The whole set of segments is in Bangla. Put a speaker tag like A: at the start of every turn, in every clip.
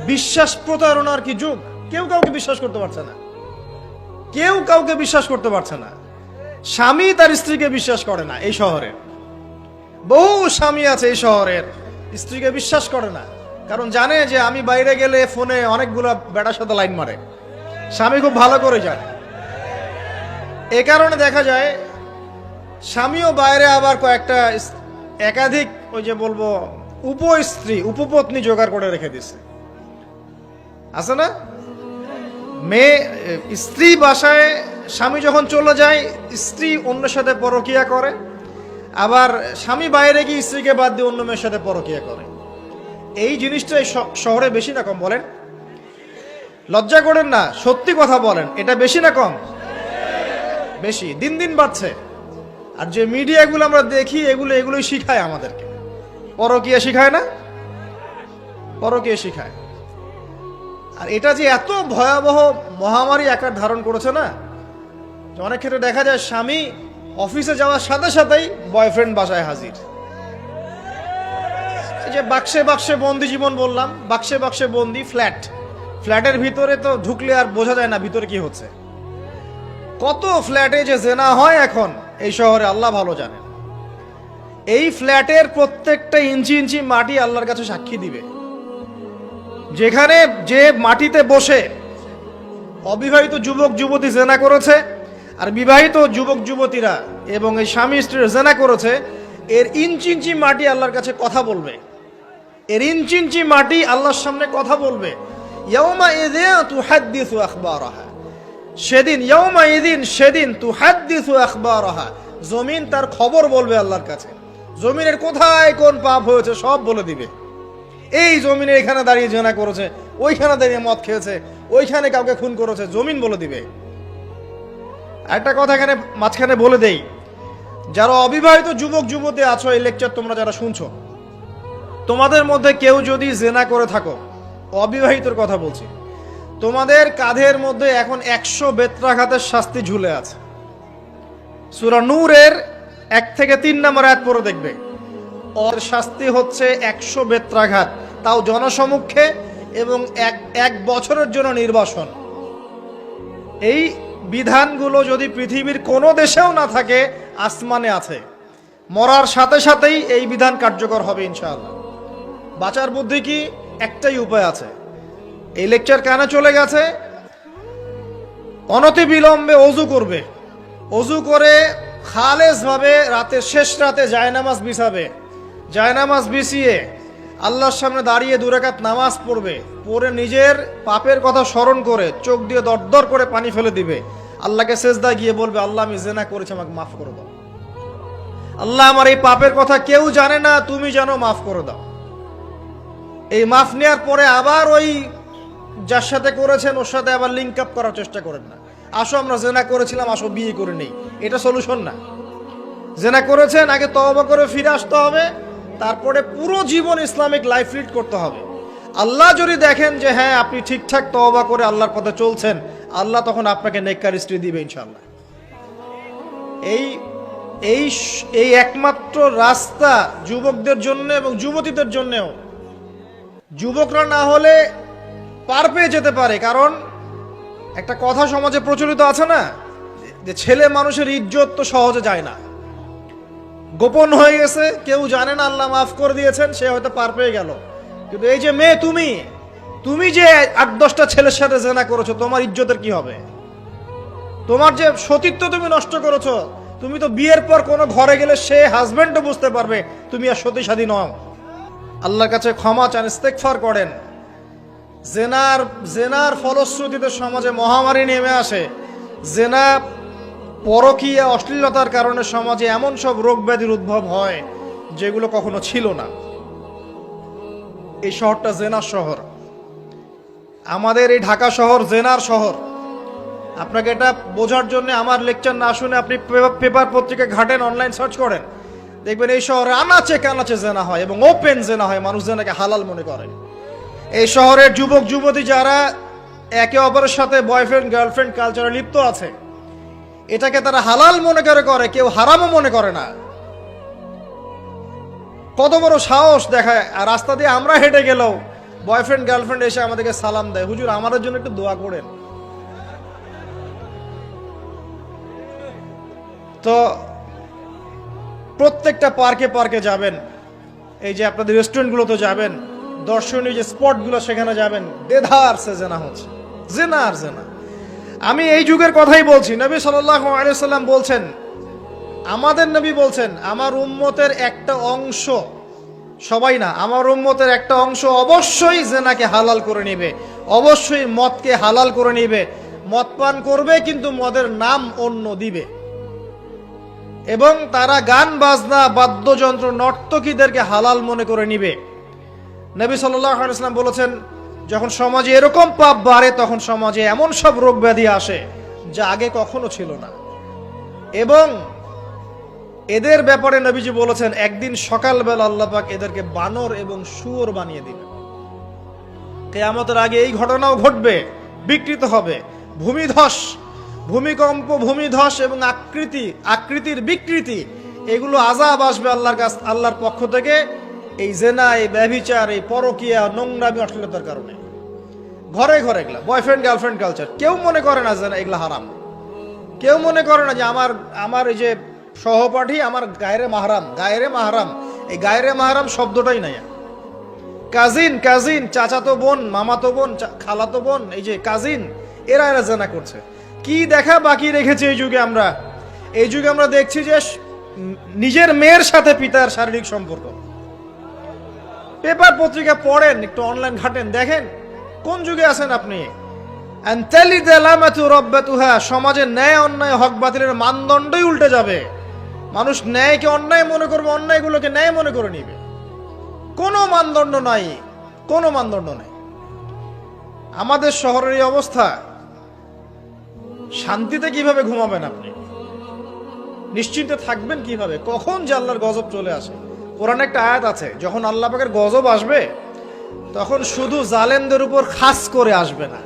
A: বিশ্বাস প্রতারণার কি যুগ! কেউ কাউকে বিশ্বাস করতে পারছে না, কেউ কাউকে বিশ্বাস করতে পারছে না। স্বামী তার স্ত্রীকে বিশ্বাস করে না। এই শহরের বহু স্বামী আছে এই শহরের, স্ত্রীকে বিশ্বাস করে না, কারণ জানে যে আমি বাইরে গেলে ফোনে অনেকগুলো বেটার সাথে লাইন মারে। স্বামী খুব ভালো করে জানে। এ কারণে দেখা যায় স্বামীও বাইরে আবার কয়েকটা একাধিক ওই যে বলবো উপস্ত্রী উপপত্নী জোগাড় করে রেখে দিছে, আছে না? মেয়ে স্ত্রী বাসায়, স্বামী যখন চলে যায় স্ত্রী অন্যের সাথে পরকিয়া করে, আবার স্বামী বাইরে গিয়ে স্ত্রীকে বাদ দিয়ে অন্য মেয়ের সাথে পরকিয়া করে। এই জিনিসটা শহরে বেশি না কম বলেন? লজ্জা করেন না, সত্যি কথা বলেন, এটা বেশি না কম? বেশি, দিন দিন বাড়ছে। আর যে মিডিয়াগুলো আমরা দেখি এগুলোই শিখায় আমাদেরকে, পরকিয়া শিখায় না? পরকিয়া শিখায়। আর এটা যে এত ভয়াবহ মহামারী আকার ধারণ করেছে না, অনেক ক্ষেত্রে দেখা যায় স্বামী অফিসে যাওয়ার সাথে সাথেই বয়ফ্রেন্ড বাসায় হাজির। এই যে বাক্সে বাক্সে বন্দি জীবন বললাম, বাক্সে বাক্সে বন্দি ফ্ল্যাটের ভিতরে তো ঢুকলে আর বোঝা যায় না ভিতরে কি হচ্ছে। কত ফ্ল্যাটে যে জেনা হয় এখন এই শহরে আল্লাহ ভালো জানেন। এই ফ্ল্যাটের প্রত্যেকটা ইঞ্চি ইঞ্চি মাটি আল্লাহর কাছে সাক্ষী দিবে। যেখানে যে মাটিতে বসে অবিবাহিত যুবক যুবতী জেনা করেছে আর বিবাহিত যুবক যুবতীরা এবং এই স্বামী স্ত্রীর জেনা করেছে, এর ইঞ্চি ইঞ্চি মাটি আল্লাহর কাছে কথা বলবে। এর ইঞ্চি ইঞ্চি মাটি আল্লাহর সামনে কথা বলবে। ইয়াউমা ইযিন তুহাদ্দিসু আখবারাহা, সেদিন তুহাদ্দিসু আখবারাহা, জমিন তার খবর বলবে আল্লাহর কাছে। জমিনের কোথায় কোন পাপ হয়েছে সব বলে দিবে। এই জমিনে এখানে দাঁড়িয়ে জেনা করেছে, ওইখানে দাঁড়িয়ে মদ খেয়েছে, ওইখানে কাউকে খুন করেছে, জমিন বলে দিবে। একটা কথা এখানে মাঝখানে বলে দেই, যারা অবিবাহিত যুবক যুবতী আছো, এই লেকচার তোমরা যারা শুনছো, তোমাদের মধ্যে কেউ যদি জেনা করে থাকো, অবিবাহিতর কথা বলছি, তোমাদের কাঁধের মধ্যে এখন 100 বেত্রাঘাতের শাস্তি ঝুলে আছে। সূরা নূরের 1 থেকে 3 নম্বর আয়াত পড়ে দেখবে, ওর শাস্তি হচ্ছে 100 বেত্রাঘাত, তাও জনসমক্ষে, এবং এক বছরের জন্য নির্বাসন। এই বিধানগুলো যদি পৃথিবীর কোনো দেশেও না থাকে, আসমানে আছে। মরার সাথে সাথেই এই বিধান কার্যকর হবে ইনশাআল্লাহ। বাঁচার বুদ্ধি কি? একটাই উপায় আছে। এই লেকচার কানে চলে গেছে, অনতি বিলম্বে ওযু করবে। ওযু করে খালেস ভাবে রাতের শেষ রাতে জায়নামাজ বিছাবে। জায়নামাজ বিছিয়ে আল্লাহর সামনে দাঁড়িয়ে 2 রাকাত নামাজ পড়বে। পড়ে নিজের পাপের কথা স্মরণ করে চোখ দিয়ে দরদর করে পানি ফেলে দিবে। আল্লাহকে সেজদা গিয়ে বলবে, আল্লাহ আমি জেনা করেছি, আমাকে মাফ করে দাও। আল্লাহ আমার এই পাপের কথা কেউ জানে না, তুমি জানো, মাফ করে দাও। এই মাফ নেওয়ার পরে আবার ওই যার সাথে করেছেন ওর সাথে আবার লিঙ্ক আপ করার চেষ্টা করেন না। আসো আমরা জেনা করেছিলাম, আসো বিয়ে করে নেই, এটা সলিউশন না। জেনা করেছেন, আগে তওবা করে ফিরে আসতে হবে, তারপরে পুরো জীবন ইসলামিক লাইফ লিড করতে হবে। আল্লাহ যদি দেখেন যে হ্যাঁ আপনি ঠিকঠাক তওবা করে আল্লাহর পথে চলছেন, আল্লাহ তখন আপনাকে নেককার স্ত্রী দিবে ইনশাআল্লাহ। এই একমাত্র রাস্তা যুবকদের জন্য এবং যুবতীদের জন্যও। যুবকরা না হলে পার পেয়ে যেতে পারে, কারণ একটা কথা সমাজে প্রচলিত আছে না, যে ছেলে মানুষের ইজ্জত তো সহজে যায় না, গোপন হয়ে গেছে, কেউ জানে না, আল্লাহ মাফ করে দিয়েছেন, সে হয়তো পার পেয়ে গেল। কিন্তু এই যে মেয়ে, তুমি যে 8-10টা ছেলের সাথে জেনা করেছো, তোমার ইজ্জতের কি হবে? তোমার যে সতীত্ব তুমি নষ্ট করেছো, তুমি তো বিয়ের পর কোনো ঘরে গেলে সে হাজবেন্ডও বুঝতে পারবে তুমি আর সতী সাধী নও। আল্লাহর কাছে ক্ষমা চান, ইস্তেগফার করেন। জেনার ফলশ্রুতিতে সমাজে মহামারী নেমে আসে। জেনা, পরকীয়া, অশ্লীলতার কারণে সমাজে এমন সব রোগ ব্যাধির উদ্ভব হয় যেগুলো কখনো ছিল না। এই শহরটা জেনার শহর। আমাদের এই ঢাকা শহর জেনার শহর। আপনাকে এটা বোঝার জন্য আমার লেকচার না শুনে আপনি পেপার পত্রিকা ঘাটেন, অনলাইন সার্চ করেন, দেখবেন এই শহরে আনাচে কানাচে জেনা হয় এবং ওপেন জেনা হয়। মানুষ জেনাকে হালাল মনে করে। এই শহরের যুবক যুবতী যারা একে অপরের সাথে বয়ফ্রেন্ড গার্লফ্রেন্ড কালচারে লিপ্ত আছে, এটাকে তারা হালাল মনে করে, কেউ হারামও মনে করে না। কত বড় সাহস দেখায়। আর রাস্তা দিয়ে আমরা হেঁটে গেলেও বয়ফ্রেন্ড গার্লফ্রেন্ড এসে আমাদেরকে সালাম দেয়, হুজুর আমাদের জন্য একটু দোয়া করেন। তো প্রত্যেকটা পার্কে পার্কে যাবেন, এই যে আপনাদের রেস্টুরেন্টগুলোতে যাবেন, দর্শনীয় যে স্পটগুলো সেখানে যাবেন, দেধার সে জেনা হচ্ছে, জেনা আর জেনা। আমি এই যুগের কথাই বলছি। নবী সাল্লাল্লাহু আলাইহি ওয়াসাল্লাম বলছেন, আমাদের নবী বলছেন, আমার উম্মতের একটা অংশ, সবাই না, আমার উম্মতের একটা অংশ অবশ্যই জেনাকে হালাল করে নেবে, অবশ্যই মদকে হালাল করে নেবে, মদ পান করবে কিন্তু মদের নাম অন্য দিবে, এবং তারা গান বাজনা বাদ্যযন্ত্র নর্তকীদেরকে হালাল মনে করে নিবে। নবী সাল্লাল্লাহু আলাইহি ওয়াসাল্লাম বলেছেন, যখন সমাজে এরকম পাপ বাড়ে তখন সমাজে এমন সব রোগ ব্যাধি আসে যা আগে কখনো ছিল না। এবং এদের ব্যাপারে নবীজি বলেছেন, একদিন সকালবেলা আল্লাহ পাক এদেরকে বানর এবং শুয়োর বানিয়ে দিবেন। কিয়ামতের আগে এই ঘটনাও ঘটবে, বিকৃত হবে, ভূমিধস, ভূমিকম্প, ভূমিধস এবং আকৃতির বিকৃতি, এগুলো আযাব আসবে আল্লাহর পক্ষ থেকে, এই জেনা, এই ব্যভিচার, এই পরকীয়া, নোংরামি, অশ্লীলতার কারণে। ঘরে ঘরে এগুলা বয়ফ্রেন্ড গার্লফ্রেন্ড কালচার। কেউ মনে করে না যে এগুলা হারাম, কেউ মনে করে না যে আমার এই যে সহপাঠী আমার গায়রে মাহরাম। গায়রে মাহরাম, এই গায়রে মাহরাম শব্দটাই নাই। কাজিন, চাচাতো বোন, মামাতো বোন, খালাতো বোন, এই যে কাজিন, এরা জেনা করছে। কি দেখা বাকি রেখেছে এই যুগে আমরা? এই যুগে আমরা দেখছি যে নিজের মেয়ের সাথে পিতার শারীরিক সম্পর্ক। পেপার পত্রিকা পড়েন, একটু অনলাইন ঘাটেন, দেখেন কোন যুগে আছেন আপনি। সমাজের ন্যায় অন্যায় হক বাতিলের মানদণ্ডই উল্টে যাবে। মানুষ ন্যায়কে অন্যায় মনে করবে, অন্যায়গুলোকে ন্যায় মনে করে নিবে। কোনো মানদণ্ড নাই, কোনো মানদণ্ড নাই। আমাদের শহরের এই অবস্থা, শান্তিতে কিভাবে ঘুমাবেন আপনি? নিশ্চিন্তে থাকবেন কিভাবে? কখন যে আল্লাহর গজব চলে আসে। কোরআনে একটা আয়াত আছে, যখন আল্লাহ পাকের গজব আসবে তখন শুধু জালেমদের উপর খাস করে আসবে না।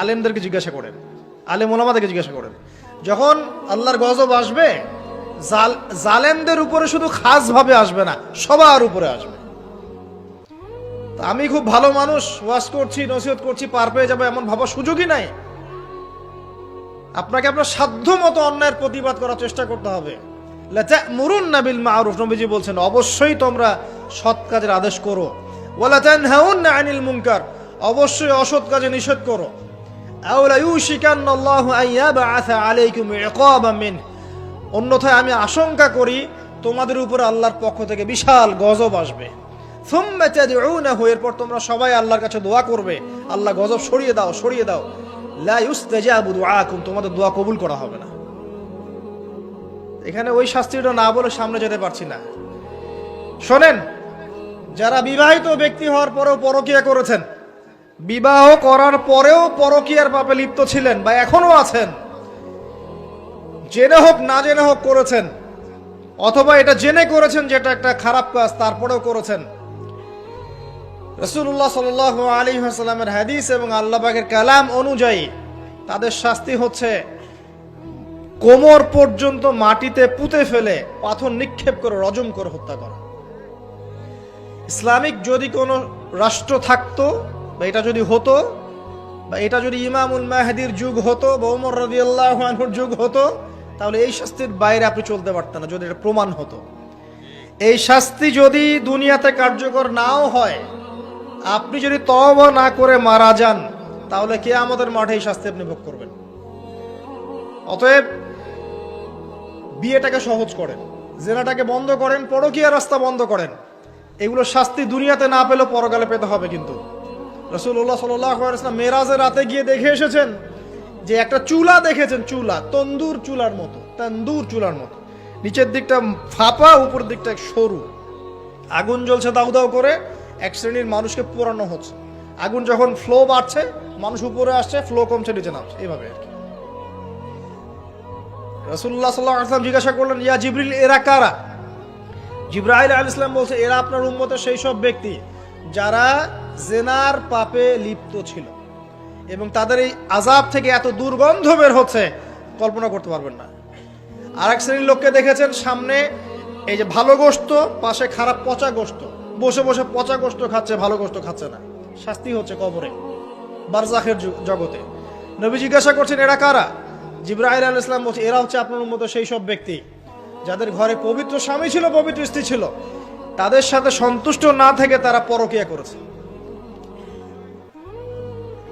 A: আলেমদেরকে জিজ্ঞাসা করেন, আলেম ওলামাদেরকে জিজ্ঞাসা করেন, যখন আল্লাহর গজব আসবে জালেমদের উপরে শুধু খাস ভাবে আসবে না, সবার উপরে আসবে। আমি খুব ভালো মানুষ, ওয়াজ করছি, নসিহত করছি, পার পেয়ে যাবো এমন ভাবার সুযোগই নাই। আপনাকে আপনার সাধ্য মতো অন্যায়ের প্রতিবাদ করার চেষ্টা করতে হবে। লাতা'মুরুন্না বিল মা'রুফ, নবীজি বলছেন, অবশ্যই তোমরা সৎ কাজের আদেশ করো। ওয়ালা তানহাউন্না আনিল মুনকার, অবশ্যই অসৎ কাজে নিষেধ করো। আও লা ইউশিকান্নাল্লাহু আন ইয়াবআসা আলাইকুম ইকাবাম মিন, অন্যথায় আমি আশঙ্কা করি তোমাদের উপরে আল্লাহর পক্ষ থেকে বিশাল গজব আসবে। সুম্মা তাদউনাহু, এরপর তোমরা সবাই আল্লাহর কাছে দোয়া করবে, আল্লাহ গজব সরিয়ে দাও, সরিয়ে দাও। লা ইউস্তাজাবু দুআকুম, তোমাদের দোয়া কবুল করা হবে না। এখানে ওই শাস্তিটা না বলে সামনে যেতে পারছি না। শোনেন, যারা বিবাহিত ব্যক্তি হওয়ার পরেও পরকীয়া করেছেন, বিবাহ করার পরেও পরকীয়ার পাপে লিপ্ত ছিলেন বা এখনো আছেন, জেনে হোক না জেনে হোক করেছেন, অথবা এটা জেনে করেছেন যেটা একটা খারাপ কাজ তারপরেও করেছেন, রাসূলুল্লাহ সাল্লাল্লাহু আলাইহি ওয়াসাল্লামের হাদিস এবং আল্লাহ পাকের কালাম অনুযায়ী তাদের শাস্তি হচ্ছে কোমর পর্যন্ত মাটিতে পুঁতে ফেলে পাথর নিক্ষেপ করে রজম করে হত্যা করা। ইসলামিক যদি কোনো রাষ্ট্র থাকতো, বা এটা যদি হতো, বা এটা যদি ইমামুল মাহদির যুগ হতো বা ওমর রাদিয়াল্লাহু আনহুর যুগ হতো, তাহলে এই শাস্তির বাইরে আপনি চলতে পারতেন না, যদি এটা প্রমাণ হতো। এই শাস্তি যদি দুনিয়াতে কার্যকর নাও হয়, আপনি যদি তওবা না করে মারা যান, তাহলে কিয়ামতের মাঠে এই শাস্তি আপনি ভোগ করবেন। অতএব বিয়েটাকে সহজ করেন, জেনাটাকে বন্ধ করেন, পরকীয়ার রাস্তা বন্ধ করেন। এগুলো শাস্তি দুনিয়াতে না পেলেও পরকালে পেতে হবে। কিন্তু রাসূলুল্লাহ সাল্লাল্লাহু আলাইহি ওয়াসাল্লাম মেরাজের রাতে গিয়ে দেখে এসেছেন যে একটা চুলা দেখেছেন, চুলা, তন্দুর চুলার মতো, নিচের দিকটা ফাঁপা, উপর দিকটা সরু, আগুন জ্বলছে দাউ দাউ করে, এক শ্রেণীর মানুষকে পোড়ানো হচ্ছে। আগুন যখন ফ্লো বাড়ছে, মানুষ উপরে আসছে, ফ্লো কমছে, নিচে নামছে, এইভাবে আর কি। রাসূলুল্লাহ সাল্লাল্লাহু আলাইহি ওয়াসাল্লাম জিজ্ঞাসা করলেন, ইয়া জিবরিল, এরা কারা? জিবরাইল আলাইহিস সালাম বলছে, এরা আপনার উম্মতের সেই সব ব্যক্তি যারা জেনার পাপে লিপ্ত ছিল, এবং তাদের এই আযাব থেকে এত দুর্গন্ধ বের হচ্ছে কল্পনা করতে পারবেন না। আরেক শ্রেণীর লোককে দেখেছেন, সামনে এই যে ভালো গোশত, পাশে খারাপ পচা গোশত, বসে বসে পচা গোশত খাচ্ছে, ভালো গোশত খাচ্ছে না, শাস্তি হচ্ছে কবরে, বারজাখের জগতে। নবী জিজ্ঞাসা করছেন এরা কারা? জিবরাইল আলাইহিস সালাম বলছে এরা হচ্ছে আপনার উম্মত সেই সব ব্যক্তি যাদের ঘরে পবিত্র স্বামী ছিল, পবিত্র স্ত্রী ছিল, তাদের সাথে সন্তুষ্ট না থেকে তারা পরকিয়া করেছে।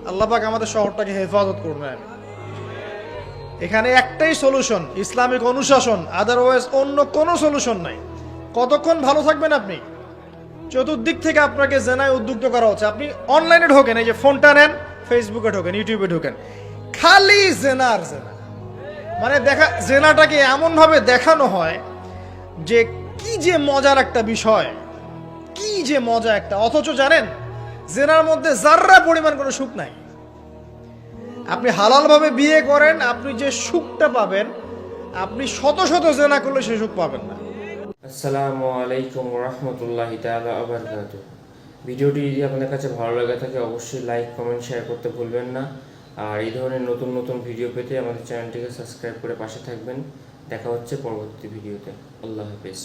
A: আল্লাহ পাক আমাদের শহরটাকে হেফাজত করবেন। এখানে একটাই সলিউশন, ইসলামিক অনুশাসন, আদারওয়াইজ অন্য কোনো সলিউশন নাই। কতক্ষণ ভালো থাকবেন আপনি? চতুর্দিক থেকে আপনাকে জেনায় উদ্যুক্ত করা হচ্ছে। আপনি অনলাইনে ঢোকেন, এই যে ফোনটা নেন, ফেসবুকে ঢোকেন, ইউটিউবে ঢোকেন, খালি জেনার জেনা। মানে জেনাটাকে এমন ভাবে দেখানো হয় যে কি যে মজার একটা বিষয়, কি যে মজা একটা, অথচ জানেন জেনার মধ্যে যার্রা পরিমাণ কোনো সুখ নাই। আপনি হালাল ভাবে বিয়ে করেন, আপনি যে সুখটা পাবেন, আপনি শত শত জেনা করলে সে সুখ পাবেন না।
B: আসসালামু আলাইকুম রহমতুল্লাহি তাআলা ওয়া বারাকাতুহু। ভিডিওটি যদি আপনাদের কাছে ভালো লাগে থাকে অবশ্যই লাইক, কমেন্ট, শেয়ার করতে ভুলবেন না। আর এই ধরনের নতুন নতুন ভিডিও পেতে আমাদের চ্যানেলটিকে সাবস্ক্রাইব করে পাশে থাকবেন। দেখা হচ্ছে পরবর্তী ভিডিওতে। আল্লাহ হাফেজ।